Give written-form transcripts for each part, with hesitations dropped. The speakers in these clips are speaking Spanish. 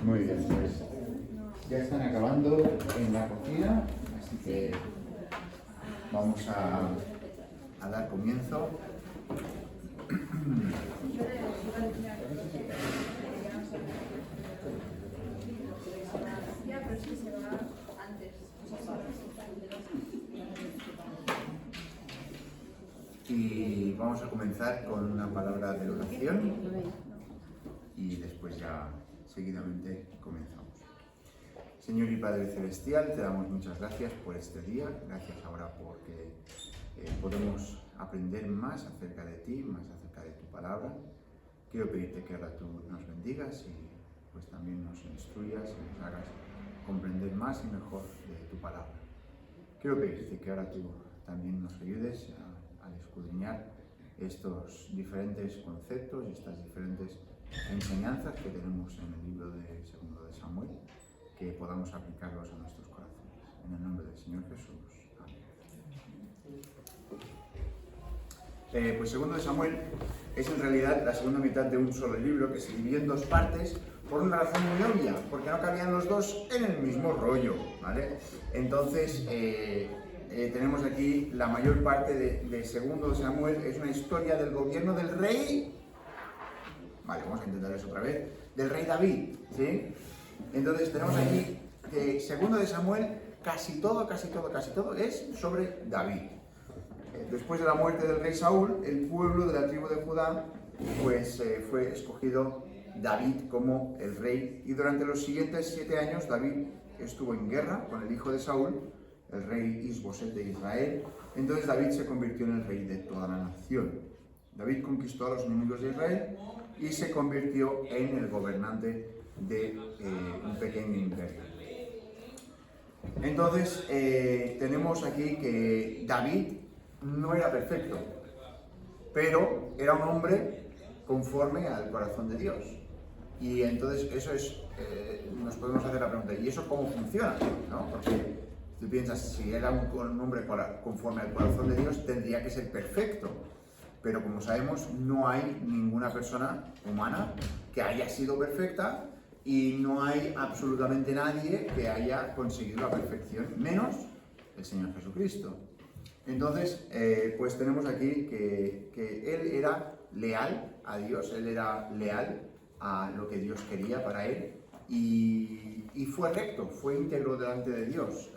Muy bien, pues ya están acabando en la cocina, así que vamos a dar comienzo. Y vamos a comenzar con una palabra de oración y después ya seguidamente comenzamos. Señor y Padre Celestial, te damos muchas gracias por este día, gracias ahora porque podemos aprender más acerca de ti, más acerca de tu palabra. Quiero pedirte que ahora tú nos bendigas y pues también nos instruyas y nos hagas comprender más y mejor de tu palabra. Quiero pedirte que ahora tú también nos ayudes a escudriñar estos diferentes conceptos y estas diferentes enseñanzas que tenemos en el libro de 2 de Samuel, que podamos aplicarlos a nuestros corazones. En el nombre del Señor Jesús. Amén. Pues 2 de Samuel es en realidad la segunda mitad de un solo libro que se divide en dos partes por una razón muy obvia, porque no cabían los dos en el mismo rollo, ¿vale? Entonces, tenemos aquí la mayor parte de 2 de Samuel, es una historia del gobierno del rey, vale, vamos a intentar eso otra vez, del rey David, ¿sí? Entonces tenemos aquí que 2 de Samuel, casi todo es sobre David. Después de la muerte del rey Saúl, el pueblo de la tribu de Judá, pues fue escogido David como el rey, y durante los siguientes 7 años David estuvo en guerra con el hijo de Saúl, el rey Isboset de Israel. Entonces David se convirtió en el rey de toda la nación. David conquistó a los enemigos de Israel y se convirtió en el gobernante de un pequeño imperio. Entonces tenemos aquí que David no era perfecto, pero era un hombre conforme al corazón de Dios. Y entonces eso es, nos podemos hacer la pregunta, ¿y eso cómo funciona? ¿No? Porque tú piensas, si era un hombre conforme al corazón de Dios, tendría que ser perfecto. Pero como sabemos, no hay ninguna persona humana que haya sido perfecta y no hay absolutamente nadie que haya conseguido la perfección, menos el Señor Jesucristo. Entonces, pues tenemos aquí que Él era leal a Dios, Él era leal a lo que Dios quería para Él y fue recto, fue íntegro delante de Dios.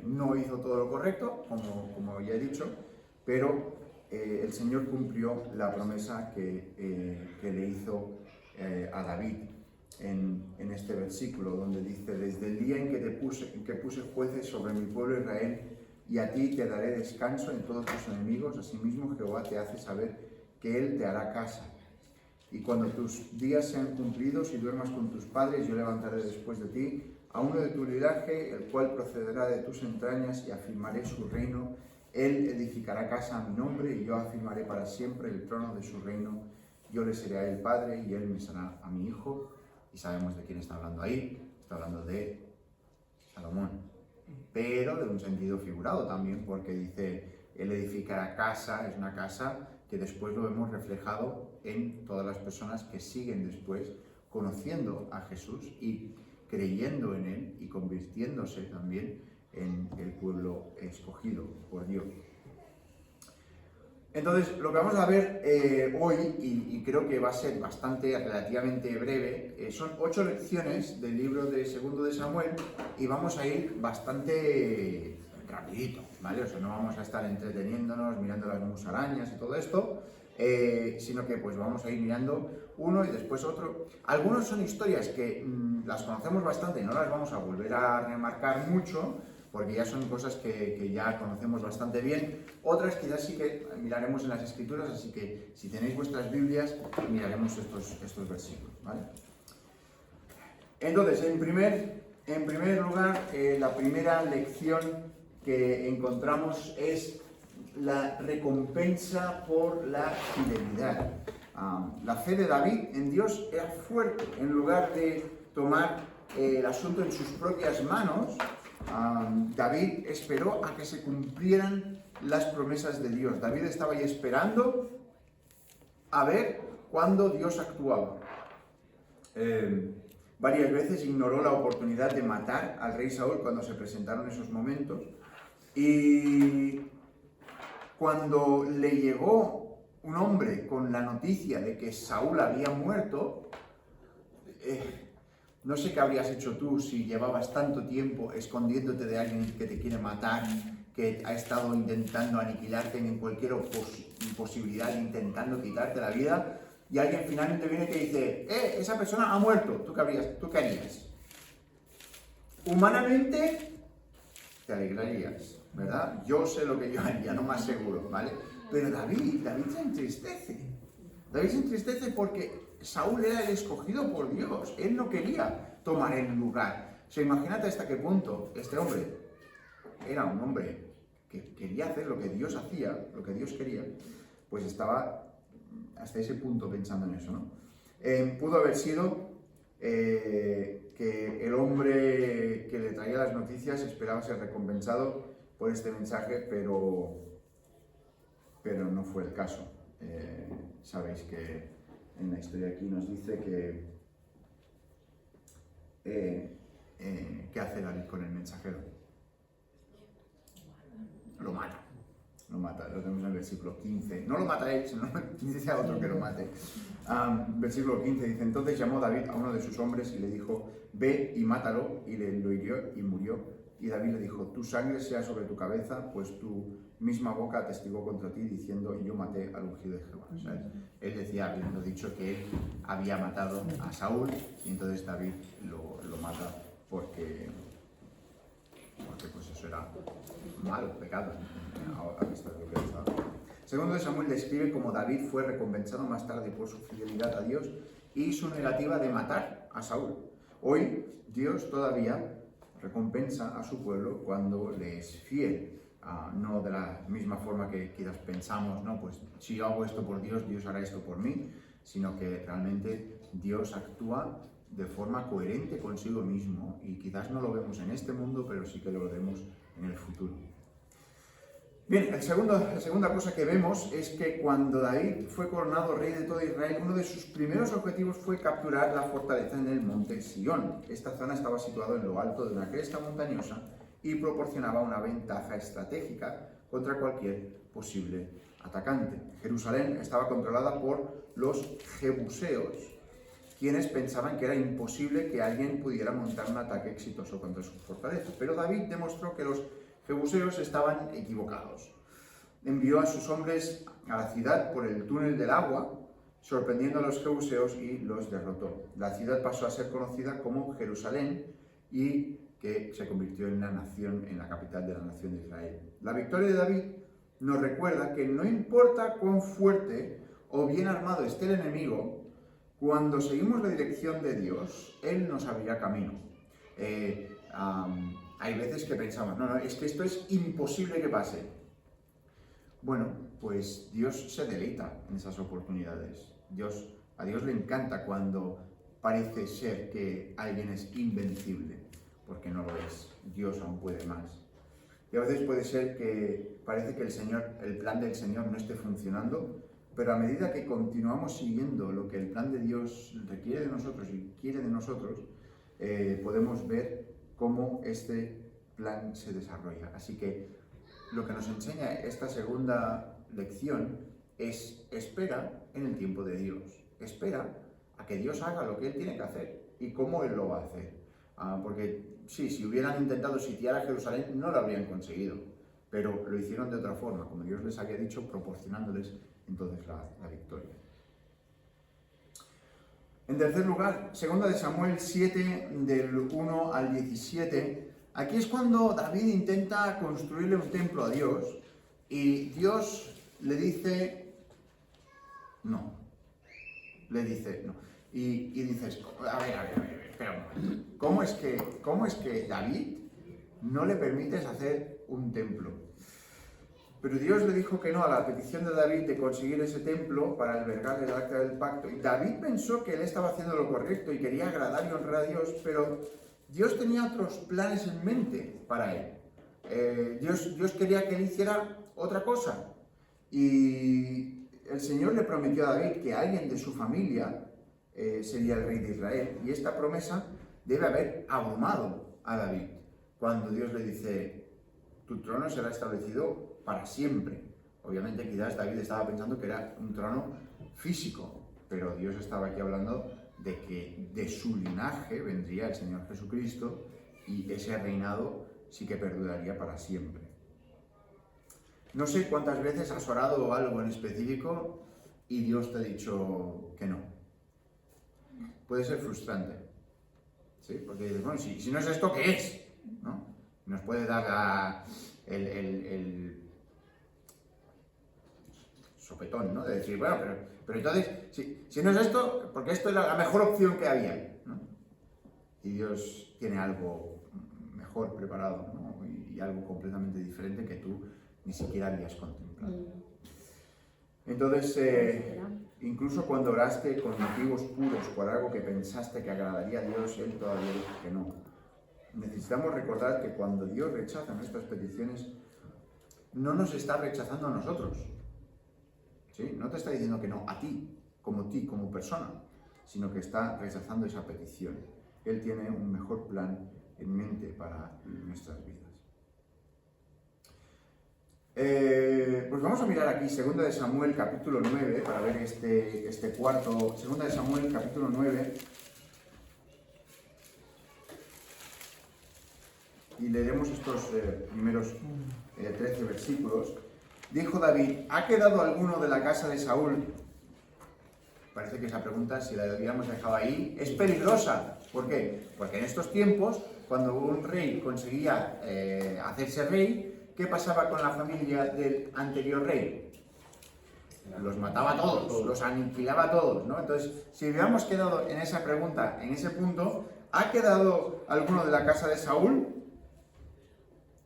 No hizo todo lo correcto, como ya he dicho, pero el Señor cumplió la promesa que le hizo a David en este versículo, donde dice: desde el día en que puse jueces sobre mi pueblo Israel, y a ti te daré descanso en todos tus enemigos, asimismo Jehová te hace saber que Él te hará casa. Y cuando tus días sean cumplidos y duermas con tus padres, yo levantaré después de ti a uno de tu linaje, el cual procederá de tus entrañas, y afirmaré su reino. Él edificará casa a mi nombre, y yo afirmaré para siempre el trono de su reino. Yo le seré a él padre, y él me será a mi hijo. Y sabemos de quién está hablando ahí. Está hablando de Salomón, pero de un sentido figurado también, porque dice, él edificará casa, es una casa que después lo hemos reflejado en todas las personas que siguen después, conociendo a Jesús y creyendo en Él y convirtiéndose también en el pueblo escogido por Dios. Entonces, lo que vamos a ver hoy, y creo que va a ser relativamente breve, son 8 lecciones del libro de 2 de Samuel, y vamos a ir bastante rapidito, ¿vale? O sea, no vamos a estar entreteniéndonos, mirando las musarañas y todo esto, sino que pues vamos a ir mirando uno y después otro. Algunos son historias que las conocemos bastante y no las vamos a volver a remarcar mucho, porque ya son cosas que ya conocemos bastante bien. Otras quizás sí que miraremos en las Escrituras, así que si tenéis vuestras Biblias, miraremos estos versículos, ¿vale? Entonces, en primer lugar, la primera lección que encontramos es la recompensa por la fidelidad. La fe de David en Dios era fuerte. En lugar de tomar el asunto en sus propias manos, David esperó a que se cumplieran las promesas de Dios. David estaba ahí esperando a ver cuándo Dios actuaba. varias veces ignoró la oportunidad de matar al rey Saúl cuando se presentaron esos momentos. Y cuando le llegó un hombre con la noticia de que Saúl había muerto, no sé qué habrías hecho tú si llevabas tanto tiempo escondiéndote de alguien que te quiere matar, que ha estado intentando aniquilarte en cualquier imposibilidad, intentando quitarte la vida, y alguien finalmente viene y te dice, esa persona ha muerto, ¿tú qué harías? Humanamente te alegrarías, ¿verdad? Yo sé lo que yo haría, no más seguro, ¿vale? Pero David se entristece. David se entristece porque Saúl era el escogido por Dios. Él no quería tomar el lugar. O sea, imagínate hasta qué punto este hombre era un hombre que quería hacer lo que Dios hacía, lo que Dios quería, pues estaba hasta ese punto pensando en eso, ¿no? Pudo haber sido que el hombre que le traía las noticias esperaba ser recompensado por este mensaje, pero no fue el caso. Sabéis que en la historia aquí nos dice que ¿qué hace David con el mensajero? Lo mata, lo tenemos en el versículo 15. No lo mata él, sino dice a otro que lo mate. Versículo 15 dice, entonces llamó David a uno de sus hombres y le dijo, ve y mátalo, y lo hirió y murió. Y David le dijo, tu sangre sea sobre tu cabeza, pues tu misma boca atestigó contra ti, diciendo, yo maté al ungido de Jehová. O sea, él decía, habiendo dicho que él había matado a Saúl, y entonces David lo mata porque pues eso era malo, pecado, a vista de lo que estaba. Segundo de Samuel describe cómo David fue recompensado más tarde por su fidelidad a Dios y su negativa de matar a Saúl. Hoy Dios todavía recompensa a su pueblo cuando le es fiel. No de la misma forma que quizás pensamos, no, pues si yo hago esto por Dios, Dios hará esto por mí, sino que realmente Dios actúa de forma coherente consigo mismo, y quizás no lo vemos en este mundo, pero sí que lo veremos en el futuro. Bien, la segunda cosa que vemos es que cuando David fue coronado rey de todo Israel, uno de sus primeros objetivos fue capturar la fortaleza en el monte Sión. Esta zona estaba situada en lo alto de una cresta montañosa y proporcionaba una ventaja estratégica contra cualquier posible atacante. Jerusalén estaba controlada por los jebuseos, quienes pensaban que era imposible que alguien pudiera montar un ataque exitoso contra su fortaleza. Pero David demostró que los jebuseos estaban equivocados. Envió a sus hombres a la ciudad por el túnel del agua, sorprendiendo a los jebuseos, y los derrotó. La ciudad pasó a ser conocida como Jerusalén y que se convirtió en la capital de la nación de Israel. La victoria de David nos recuerda que no importa cuán fuerte o bien armado esté el enemigo, cuando seguimos la dirección de Dios, Él nos abrirá camino. Hay veces que pensamos, no, es que esto es imposible que pase. Bueno, pues Dios se deleita en esas oportunidades. A Dios le encanta cuando parece ser que alguien es invencible, porque no lo es. Dios aún puede más. Y a veces puede ser que parece que el plan del Señor no esté funcionando, pero a medida que continuamos siguiendo lo que el plan de Dios requiere de nosotros y quiere de nosotros, podemos ver cómo este plan se desarrolla. Así que lo que nos enseña esta segunda lección es: espera en el tiempo de Dios. Espera a que Dios haga lo que Él tiene que hacer y cómo Él lo va a hacer. Porque sí, si hubieran intentado sitiar a Jerusalén, no lo habrían conseguido, pero lo hicieron de otra forma, como Dios les había dicho, proporcionándoles entonces la victoria. En tercer lugar, 2 de Samuel 7, del 1 al 17, aquí es cuando David intenta construirle un templo a Dios y Dios le dice no. Y dices, a ver, espera un momento. ¿Cómo es que David no le permites hacer un templo? Pero Dios le dijo que no a la petición de David de conseguir ese templo para albergar el arca del pacto. Y David pensó que él estaba haciendo lo correcto y quería agradar y honrar a Dios, pero Dios tenía otros planes en mente para él. Dios quería que él hiciera otra cosa. Y el Señor le prometió a David que alguien de su familia sería el rey de Israel. Y esta promesa debe haber abrumado a David cuando Dios le dice: tu trono será establecido para siempre. Obviamente quizás David estaba pensando que era un trono físico, pero Dios estaba aquí hablando de que de su linaje vendría el Señor Jesucristo y ese reinado sí que perduraría para siempre. No sé cuántas veces has orado algo en específico y Dios te ha dicho que no. Puede ser frustrante, ¿sí? Porque dices, bueno, si no es esto, ¿qué es? ¿No? Nos puede dar el sopetón, ¿no? De decir, bueno, pero entonces, si no es esto, porque esto era la mejor opción que había, ¿no? Y Dios tiene algo mejor preparado, ¿no? Y algo completamente diferente que tú ni siquiera habías contemplado. Entonces, incluso cuando oraste con motivos puros por algo que pensaste que agradaría a Dios, Él todavía dijo que no. Necesitamos recordar que cuando Dios rechaza nuestras peticiones, no nos está rechazando a nosotros, ¿sí? No te está diciendo que no a ti como persona, sino que está rechazando esa petición. Él tiene un mejor plan en mente para nuestras vidas. Pues vamos a mirar aquí 2 de Samuel capítulo 9 para ver este cuarto. 2 de Samuel capítulo 9. Y leeremos estos primeros 13 versículos. Dijo David: ¿ha quedado alguno de la casa de Saúl? Parece que esa pregunta, si la hubiéramos dejado ahí, es peligrosa. ¿Por qué? Porque en estos tiempos, cuando un rey conseguía hacerse rey, ¿qué pasaba con la familia del anterior rey? Los mataba a todos, los aniquilaba a todos, ¿no? Entonces, si hubiéramos quedado en esa pregunta, en ese punto, ¿ha quedado alguno de la casa de Saúl?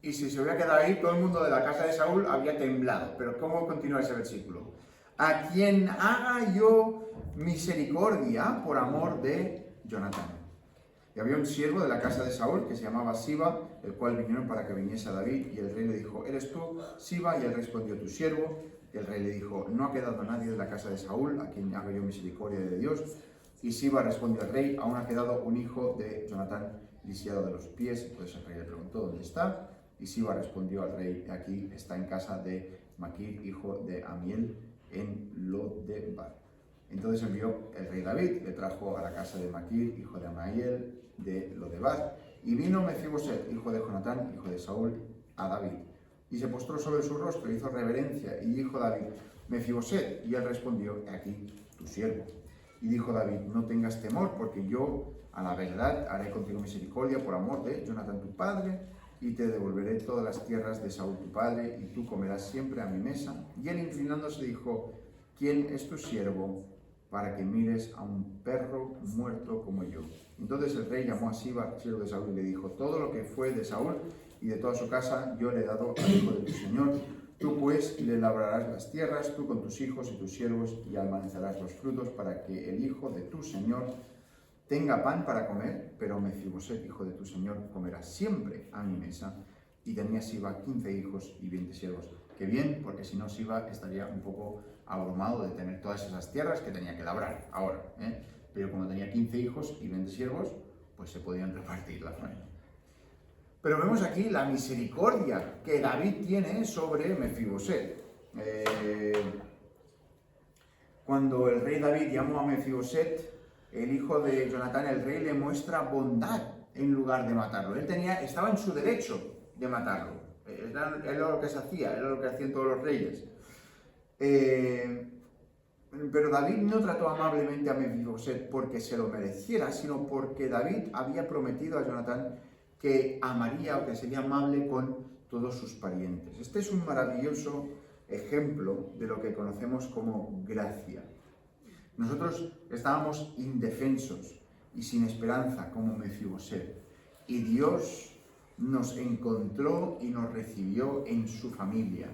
Y si se hubiera quedado ahí, todo el mundo de la casa de Saúl habría temblado. Pero ¿cómo continúa ese versículo? A quien haga yo misericordia por amor de Jonatán. Y había un siervo de la casa de Saúl que se llamaba Siba, el cual vinieron para que viniese a David, y el rey le dijo: ¿eres tú, Siba? Y él respondió: tu siervo. Y el rey le dijo: no ha quedado nadie de la casa de Saúl a quien haga yo misericordia de Dios. Y Siba respondió al rey: aún ha quedado un hijo de Jonatán lisiado de los pies. Entonces el rey le preguntó: ¿dónde está? Y Siba respondió al rey: aquí está en casa de Maquir, hijo de Amiel, en Lodebar. Entonces envió el rey David, le trajo a la casa de Maquir, hijo de Amiel, de Lodebar. Y vino Mefiboset, hijo de Jonatán, hijo de Saúl, a David. Y se postró sobre su rostro, hizo reverencia, y dijo David: Mefiboset. Y él respondió: aquí tu siervo. Y dijo David: no tengas temor, porque yo, a la verdad, haré contigo misericordia por amor de Jonatán tu padre, y te devolveré todas las tierras de Saúl tu padre, y tú comerás siempre a mi mesa. Y él, inclinándose, dijo: ¿quién es tu siervo para que mires a un perro muerto como yo? Entonces el rey llamó a Siba, siervo de Saúl, y le dijo: todo lo que fue de Saúl y de toda su casa yo le he dado al hijo de tu señor. Tú pues le labrarás las tierras, tú con tus hijos y tus siervos, y almacenarás los frutos para que el hijo de tu señor tenga pan para comer. Pero Mefiboset, hijo de tu señor, comerá siempre a mi mesa. Y tenía Siba 15 hijos y 20 siervos. Qué bien, porque si no Siba estaría un poco abrumado de tener todas esas tierras que tenía que labrar ahora, ¿eh? Pero como tenía 15 hijos y 20 siervos, pues se podían repartir la faena. Pero vemos aquí la misericordia que David tiene sobre Mefiboset. Cuando el rey David llamó a Mefiboset, el hijo de Jonatán, el rey le muestra bondad en lugar de matarlo. Él estaba en su derecho de matarlo. Era lo que se hacía, era lo que hacían todos los reyes. Pero David no trató amablemente a Mefiboset porque se lo mereciera, sino porque David había prometido a Jonatán que amaría o que sería amable con todos sus parientes. Este es un maravilloso ejemplo de lo que conocemos como gracia. Nosotros estábamos indefensos y sin esperanza como Mefiboset, y Dios nos encontró y nos recibió en su familia.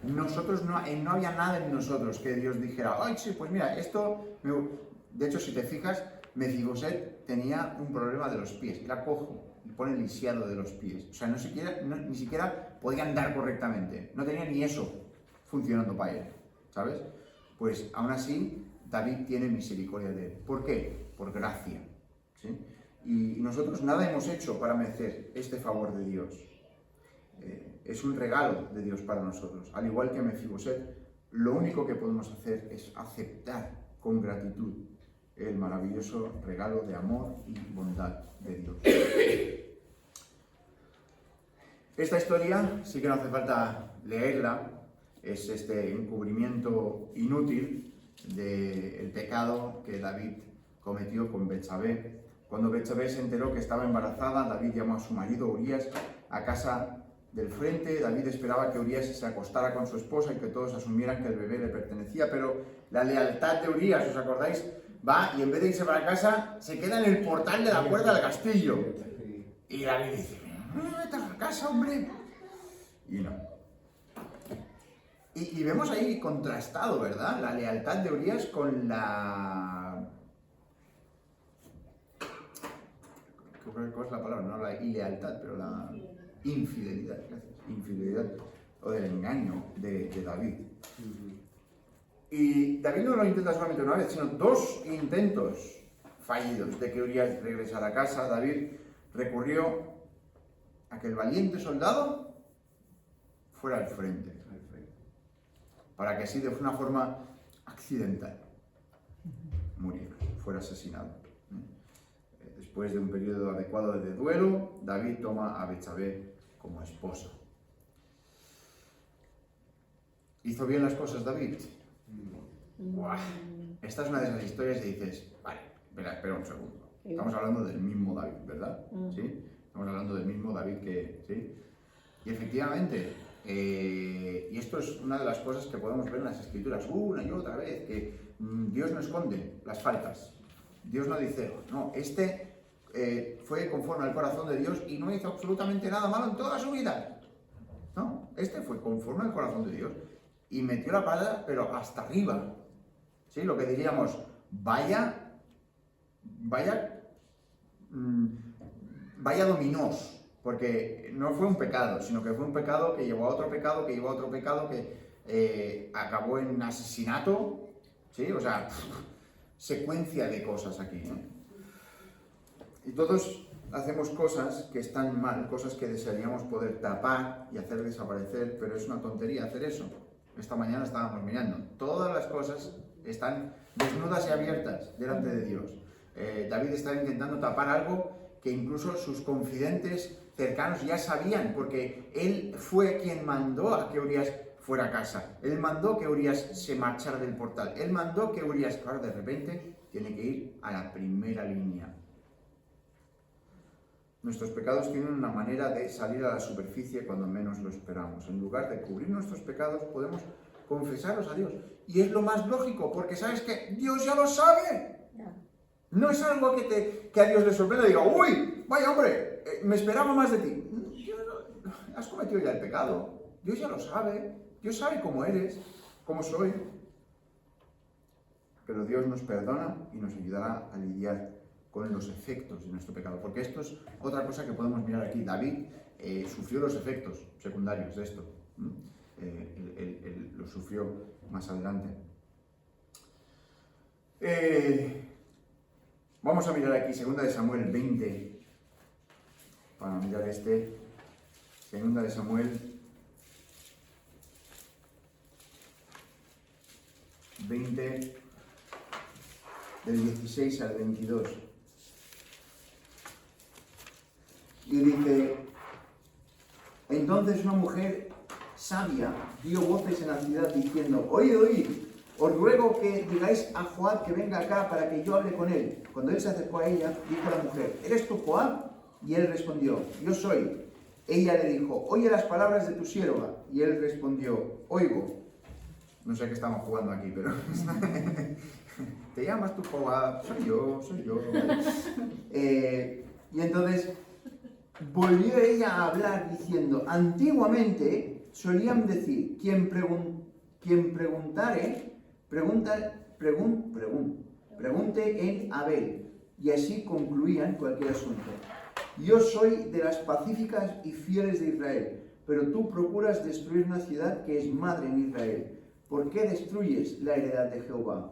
Nosotros no había nada en nosotros que Dios dijera: ay, sí, pues mira, De hecho, si te fijas, Mefiboset tenía un problema de los pies, era cojo, y pone lisiado de los pies. O sea, ni siquiera podía andar correctamente, no tenía ni eso funcionando para él, ¿sabes? Pues aún así, David tiene misericordia de él. ¿Por qué? Por gracia. ¿Sí? Y nosotros nada hemos hecho para merecer este favor de Dios. Es un regalo de Dios para nosotros. Al igual que Mefiboset, lo único que podemos hacer es aceptar con gratitud el maravilloso regalo de amor y bondad de Dios. Esta historia sí que no hace falta leerla, es este encubrimiento inútil del pecado que David cometió con Betsabé. Cuando Betsabé se enteró que estaba embarazada, David llamó a su marido Urías a casa del frente. David esperaba que Urías se acostara con su esposa y que todos asumieran que el bebé le pertenecía, pero la lealtad de Urías, ¿os acordáis? Va y en vez de irse para casa, se queda en el portal de la puerta del castillo. Y David dice, vete a la casa, hombre. Y no. Y vemos ahí contrastado, ¿verdad? La lealtad de Urías con la... ¿Cuál es la palabra? No la ilealtad, pero la infidelidad. Gracias. Infidelidad o del engaño de David. Y David no lo intenta solamente una vez, sino 2 intentos fallidos de que Urías regresara a casa. David recurrió a que el valiente soldado fuera al frente, para que así de una forma accidental muriera, fuera asesinado. Después de un periodo adecuado de duelo, David toma a Betsabé como esposa. ¿Hizo bien las cosas David? Buah. Esta es una de esas historias que dices, vale, espera un segundo. Estamos hablando del mismo David, ¿verdad? ¿Sí? Estamos hablando del mismo David que... ¿sí? Y efectivamente, y esto es una de las cosas que podemos ver en las Escrituras una y otra vez, que Dios no esconde las faltas. Dios no dice, no, fue conforme al corazón de Dios y no hizo absolutamente nada malo en toda su vida. No, fue conforme al corazón de Dios y metió la pala, pero hasta arriba. ¿Sí? Lo que diríamos, vaya dominós, porque no fue un pecado, sino que fue un pecado que llevó a otro pecado, que llevó a otro pecado, que acabó en asesinato, ¿sí? O sea, secuencia de cosas aquí, ¿no? Y todos hacemos cosas que están mal, cosas que desearíamos poder tapar y hacer desaparecer, pero es una tontería hacer eso. Esta mañana estábamos mirando, todas las cosas están desnudas y abiertas delante de Dios. David estaba intentando tapar algo que incluso sus confidentes cercanos ya sabían, porque él fue quien mandó a que Urías fuera a casa. Él mandó que Urías se marchara del portal. Él mandó que Urías, claro, de repente tiene que ir a la primera línea. Nuestros pecados tienen una manera de salir a la superficie cuando menos lo esperamos. En lugar de cubrir nuestros pecados, podemos confesarlos a Dios. Y es lo más lógico, porque ¿sabes qué? Dios ya lo sabe. No es algo que a Dios le sorprenda y diga, uy, vaya hombre, me esperaba más de ti. Has cometido ya el pecado. Dios ya lo sabe. Dios sabe cómo eres, cómo soy. Pero Dios nos perdona y nos ayudará a lidiar con los efectos de nuestro pecado. Porque esto es otra cosa que podemos mirar aquí. David sufrió los efectos secundarios de esto. Él lo sufrió más adelante. Vamos a mirar aquí 2 de Samuel 20, para mirar 2 de Samuel 20, del 16 al 22. Y dice, entonces una mujer sabia dio voces en la ciudad diciendo, oíd, os ruego que digáis a Joab que venga acá para que yo hable con él. Cuando él se acercó a ella, dijo la mujer, ¿eres tú Joab? Y él respondió, yo soy. Ella le dijo, oye las palabras de tu sierva. Y él respondió, oigo. No sé qué estamos jugando aquí, pero... ¿Te llamas tú Joab? Soy yo. Y entonces volvió ella a hablar diciendo, antiguamente solían decir, quien preguntare, pregunte en Abel, y así concluían cualquier asunto. Yo soy de las pacíficas y fieles de Israel, pero tú procuras destruir una ciudad que es madre en Israel. ¿Por qué destruyes la heredad de Jehová?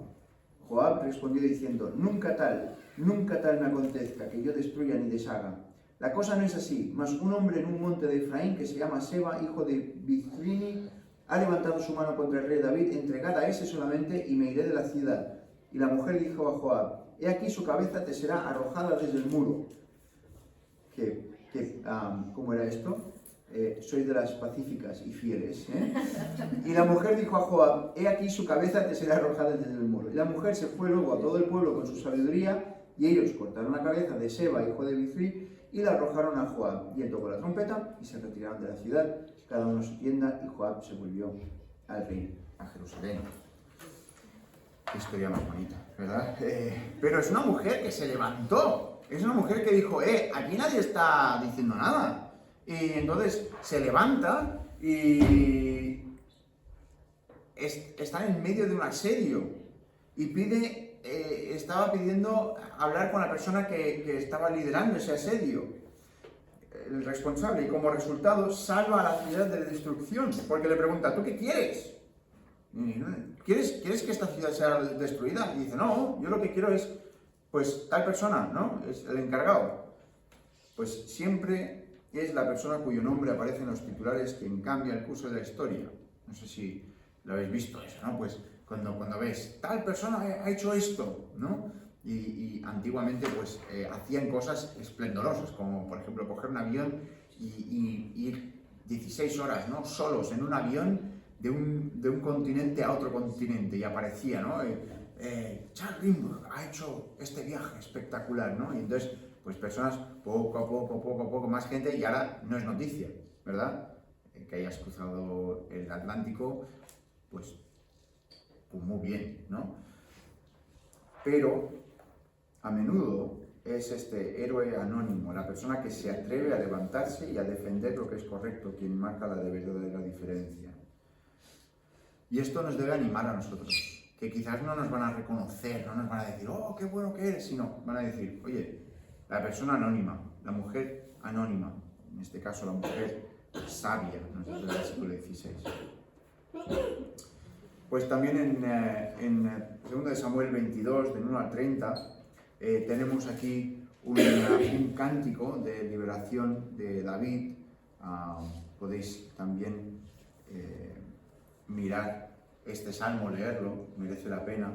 Joab respondió diciendo, nunca tal me acontezca que yo destruya ni deshaga. La cosa no es así, mas un hombre en un monte de Efraín que se llama Seba, hijo de Bizrini, ha levantado su mano contra el rey David, entregad a ese solamente y me iré de la ciudad. Y la mujer dijo a Joab, he aquí su cabeza te será arrojada desde el muro. ¿Cómo era esto? Soy de las pacíficas y fieles. Y la mujer dijo a Joab, he aquí su cabeza te será arrojada desde el muro. Y la mujer se fue luego a todo el pueblo con su sabiduría, y ellos cortaron la cabeza de Seba, hijo de Bizri, y la arrojaron a Joab. Y él tocó la trompeta y se retiraron de la ciudad, cada uno a su tienda, y Joab se volvió al rey, a Jerusalén. Qué historia más bonita, ¿verdad? Pero es una mujer que se levantó. Es una mujer que dijo, aquí nadie está diciendo nada. Y entonces se levanta y está en medio de un asedio y estaba pidiendo hablar con la persona que estaba liderando ese asedio, el responsable, y como resultado salva a la ciudad de la destrucción, porque le pregunta, ¿tú qué quieres? ¿Quieres que esta ciudad sea destruida? Y dice, no, yo lo que quiero es, pues, tal persona, ¿no? Es el encargado. Pues siempre es la persona cuyo nombre aparece en los titulares quien cambia el curso de la historia. No sé si lo habéis visto eso, ¿no? Pues cuando ves, tal persona ha hecho esto, ¿no? Y antiguamente, pues, hacían cosas esplendorosas, como, por ejemplo, coger un avión y ir 16 horas, ¿no? Solos en un avión de un continente a otro continente, y aparecía, ¿no? Charles Lindbergh ha hecho este viaje espectacular, ¿no? Y entonces, pues personas, poco a poco, más gente, y ahora no es noticia, ¿verdad? Que hayas cruzado el Atlántico, pues muy bien, ¿no? Pero a menudo es este héroe anónimo, la persona que se atreve a levantarse y a defender lo que es correcto, quien marca la verdadera diferencia. Y esto nos debe animar a nosotros, que quizás no nos van a reconocer, no nos van a decir, oh, qué bueno que eres, sino van a decir, oye, la persona anónima, la mujer anónima, en este caso la mujer sabia, nos dice el versículo 16. Pues también en 2 Samuel 22, del 1 al 30, tenemos aquí un cántico de liberación de David. Podéis también mirar este salmo, leerlo, merece la pena.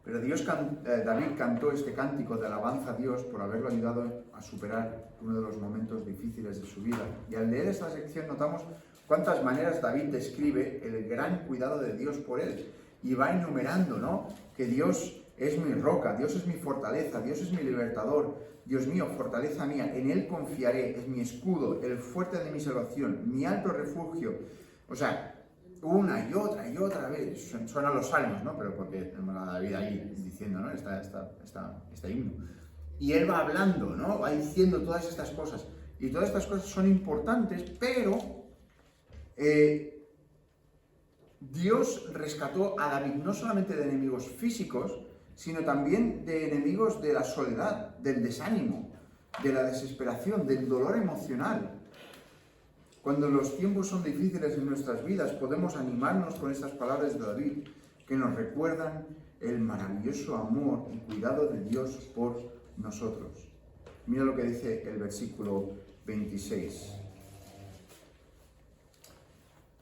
Pero David cantó este cántico de alabanza a Dios por haberlo ayudado a superar uno de los momentos difíciles de su vida. Y al leer esta sección notamos cuántas maneras David describe el gran cuidado de Dios por él. Y va enumerando, ¿no? Que Dios es mi roca, Dios es mi fortaleza, Dios es mi libertador, Dios mío, fortaleza mía, en Él confiaré, es mi escudo, el fuerte de mi salvación, mi alto refugio. O sea, una y otra vez, suenan los salmos, ¿no? Pero porque tenemos a David ahí diciendo, ¿no? Este himno. Y él va hablando, ¿no? Va diciendo todas estas cosas. Y todas estas cosas son importantes, pero Dios rescató a David no solamente de enemigos físicos, sino también de enemigos de la soledad, del desánimo, de la desesperación, del dolor emocional. Cuando los tiempos son difíciles en nuestras vidas, podemos animarnos con estas palabras de David, que nos recuerdan el maravilloso amor y cuidado de Dios por nosotros. Mira lo que dice el versículo 26.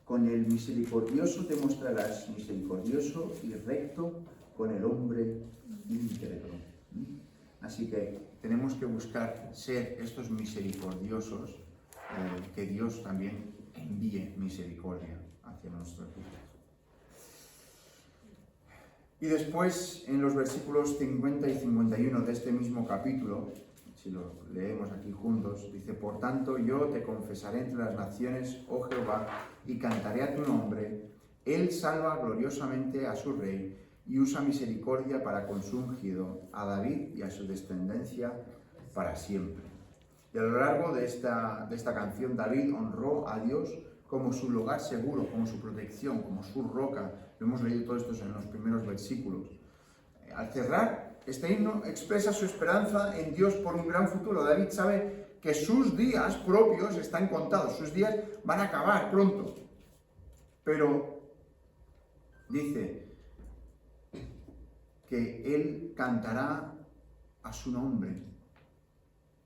Con el misericordioso te mostrarás misericordioso y recto con el hombre íntegro. Así que tenemos que buscar ser estos misericordiosos, que Dios también envíe misericordia hacia nuestras vidas. Y después, en los versículos 50 y 51 de este mismo capítulo, si lo leemos aquí juntos, dice, por tanto yo te confesaré entre las naciones, oh Jehová, y cantaré a tu nombre. Él salva gloriosamente a su rey y usa misericordia para con su ungido, a David y a su descendencia para siempre. Y a lo largo de esta canción, David honró a Dios como su lugar seguro, como su protección, como su roca. Lo hemos leído todo esto en los primeros versículos. Al cerrar, este himno expresa su esperanza en Dios por un gran futuro. David sabe que sus días propios están contados, sus días van a acabar pronto. Pero dice, que Él cantará a su nombre,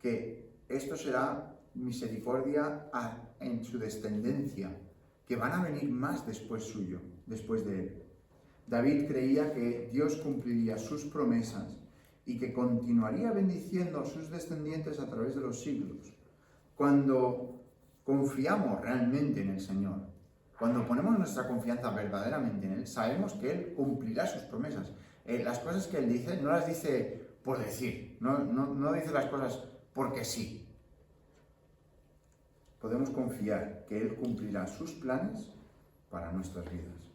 que esto será misericordia en su descendencia, que van a venir más después suyo, después de Él. David creía que Dios cumpliría sus promesas y que continuaría bendiciendo a sus descendientes a través de los siglos. Cuando confiamos realmente en el Señor, cuando ponemos nuestra confianza verdaderamente en Él, sabemos que Él cumplirá sus promesas. Las cosas que Él dice, no las dice por decir, no dice las cosas porque sí. Podemos confiar que Él cumplirá sus planes para nuestras vidas.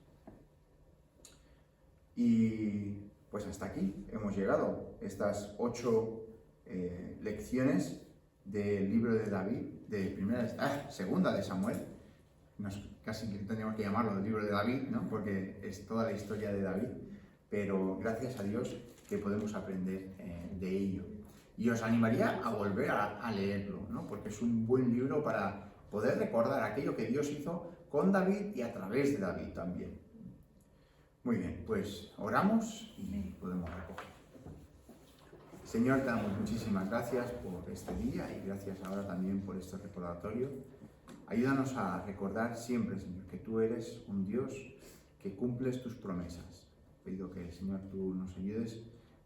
Y pues hasta aquí hemos llegado. Estas 8 lecciones del libro de David, segunda de Samuel. Casi tendríamos que llamarlo el libro de David, ¿no? Porque es toda la historia de David. Pero gracias a Dios que podemos aprender de ello. Y os animaría a volver a leerlo, ¿no? Porque es un buen libro para poder recordar aquello que Dios hizo con David y a través de David también. Muy bien, pues oramos y podemos recoger. Señor, te damos muchísimas gracias por este día y gracias ahora también por este recordatorio. Ayúdanos a recordar siempre, Señor, que tú eres un Dios que cumples tus promesas. Pido que, Señor, tú nos ayudes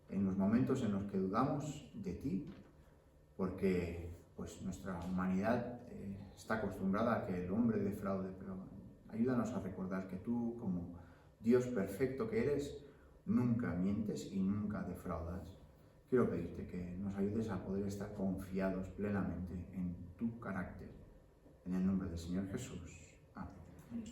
en los momentos en los que dudamos de ti, porque pues nuestra humanidad está acostumbrada a que el hombre defraude, pero ayúdanos a recordar que tú, como Dios perfecto que eres, nunca mientes y nunca defraudas. Quiero pedirte que nos ayudes a poder estar confiados plenamente en tu carácter. En el nombre del Señor Jesús. Amén.